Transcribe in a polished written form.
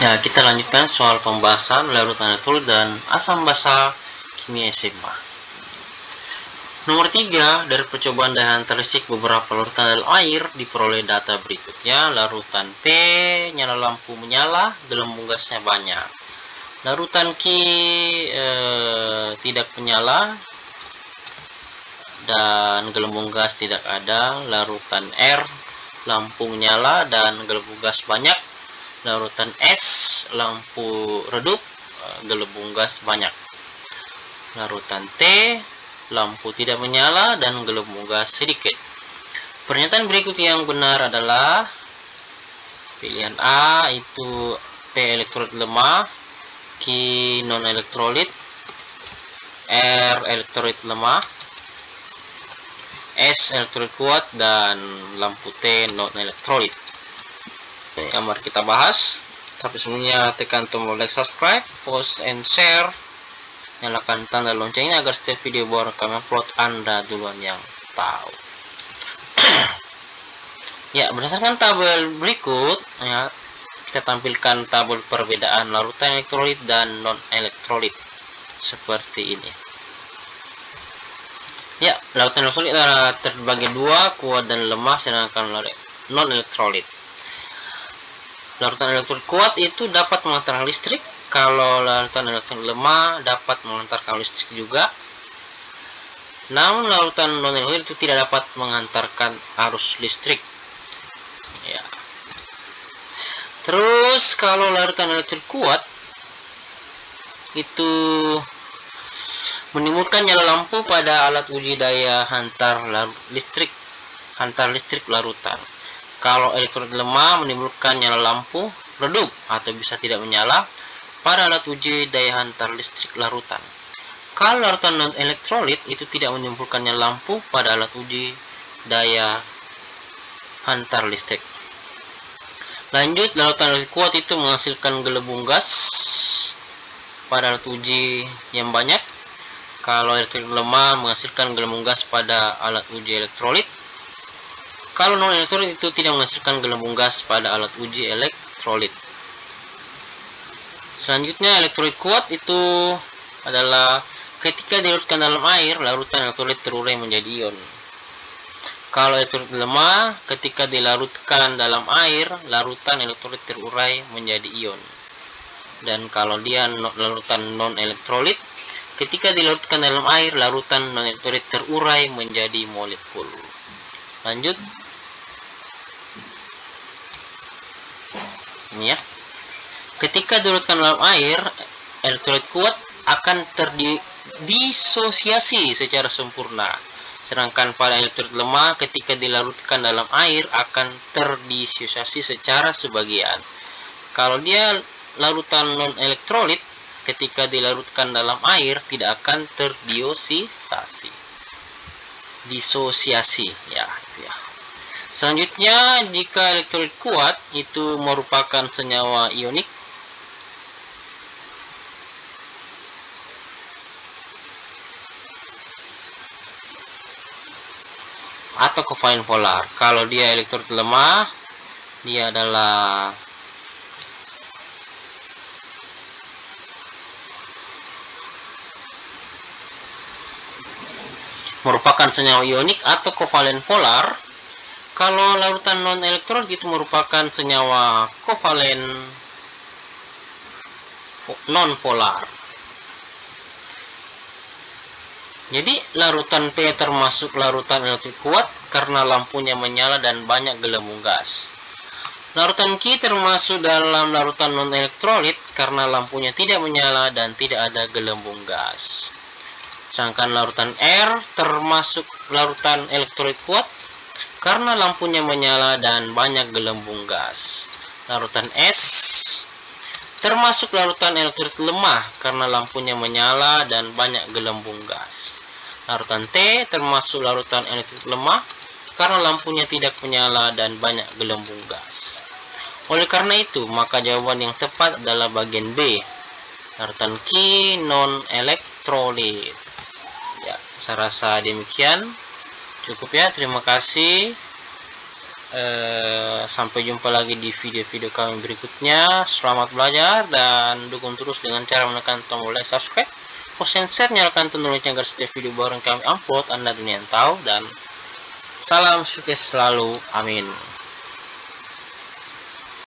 Ya, kita lanjutkan soal pembahasan larutan elektrolit dan asam basa kimia SMA. Nomor 3, dari percobaan daya hantar listrik beberapa larutan dalam air diperoleh data berikutnya. Larutan P, nyala lampu menyala, gelembung gasnya banyak. Larutan Q tidak menyala dan gelembung gas tidak ada. Larutan R, lampu menyala dan gelembung gas banyak. Larutan S, lampu redup, gelembung gas banyak. Larutan T, lampu tidak menyala dan gelembung gas sedikit. Pernyataan berikut yang benar adalah pilihan A, itu P elektrolit lemah, Q non elektrolit, R elektrolit lemah, S elektrolit kuat, dan lampu T non elektrolit. Mari kita bahas. Tapi sebelumnya tekan tombol like, subscribe, post, and share. Nyalakan tanda loncengnya agar setiap video baru kami upload Anda duluan yang tahu. Ya, berdasarkan tabel berikut, ya, kita tampilkan tabel perbedaan larutan elektrolit dan non elektrolit seperti ini. Ya, larutan elektrolit terbagi dua, kuat dan lemah, sedangkan non elektrolit. Larutan elektrolit kuat itu dapat mengantarkan listrik, kalau larutan elektrolit lemah dapat mengantarkan listrik juga. Namun larutan non elektrolit itu tidak dapat mengantarkan arus listrik. Ya. Terus kalau larutan elektrolit kuat itu menimbulkan nyala lampu pada alat uji daya hantar listrik larutan. Kalau elektrolit lemah menimbulkan nyala lampu redup atau bisa tidak menyala pada alat uji daya hantar listrik larutan. Kalau larutan non elektrolit itu tidak menimbulkan nyala lampu pada alat uji daya hantar listrik. Lanjut, larutan elektrolit kuat itu menghasilkan gelembung gas pada alat uji yang banyak. Kalau elektrolit lemah menghasilkan gelembung gas pada alat uji elektrolit. Kalau non elektrolit itu tidak menghasilkan gelembung gas pada alat uji elektrolit. Selanjutnya, elektrolit kuat itu adalah ketika dilarutkan dalam air, larutan elektrolit terurai menjadi ion. Kalau elektrolit lemah, ketika dilarutkan dalam air, larutan elektrolit terurai menjadi ion. Dan kalau dia larutan non elektrolit, ketika dilarutkan dalam air, larutan non elektrolit terurai menjadi molekul. Lanjut. Ini ya. Ketika dilarutkan dalam air, elektrolit kuat akan terdisosiasi secara sempurna. Sedangkan pada elektrolit lemah ketika dilarutkan dalam air akan terdisosiasi secara sebagian. Kalau dia larutan non elektrolit, ketika dilarutkan dalam air tidak akan disosiasi ya, itu ya. Selanjutnya, jika elektrolit kuat itu merupakan senyawa ionik atau kovalen polar. Kalau dia elektrolit lemah, dia adalah merupakan senyawa ionik atau kovalen polar. Kalau larutan non elektrolit itu merupakan senyawa kovalen non polar. Jadi larutan P termasuk larutan elektrolit kuat karena lampunya menyala dan banyak gelembung gas. Larutan Q termasuk dalam larutan non elektrolit karena lampunya tidak menyala dan tidak ada gelembung gas. Sedangkan larutan R termasuk larutan elektrolit kuat karena lampunya menyala dan banyak gelembung gas. Larutan S termasuk larutan elektrolit lemah karena lampunya menyala dan banyak gelembung gas. Larutan T termasuk larutan elektrolit lemah karena lampunya tidak menyala dan banyak gelembung gas. Oleh karena itu, maka jawaban yang tepat adalah bagian B, larutan Q non elektrolit. Ya, saya rasa demikian. Cukup ya, terima kasih. Sampai jumpa lagi di video-video kami berikutnya. Selamat belajar dan dukung terus dengan cara menekan tombol like, subscribe, post and share, nyalakan tombol lonceng agar setiap video baru yang kami upload Anda dunia yang tahu, dan salam sukses selalu. Amin.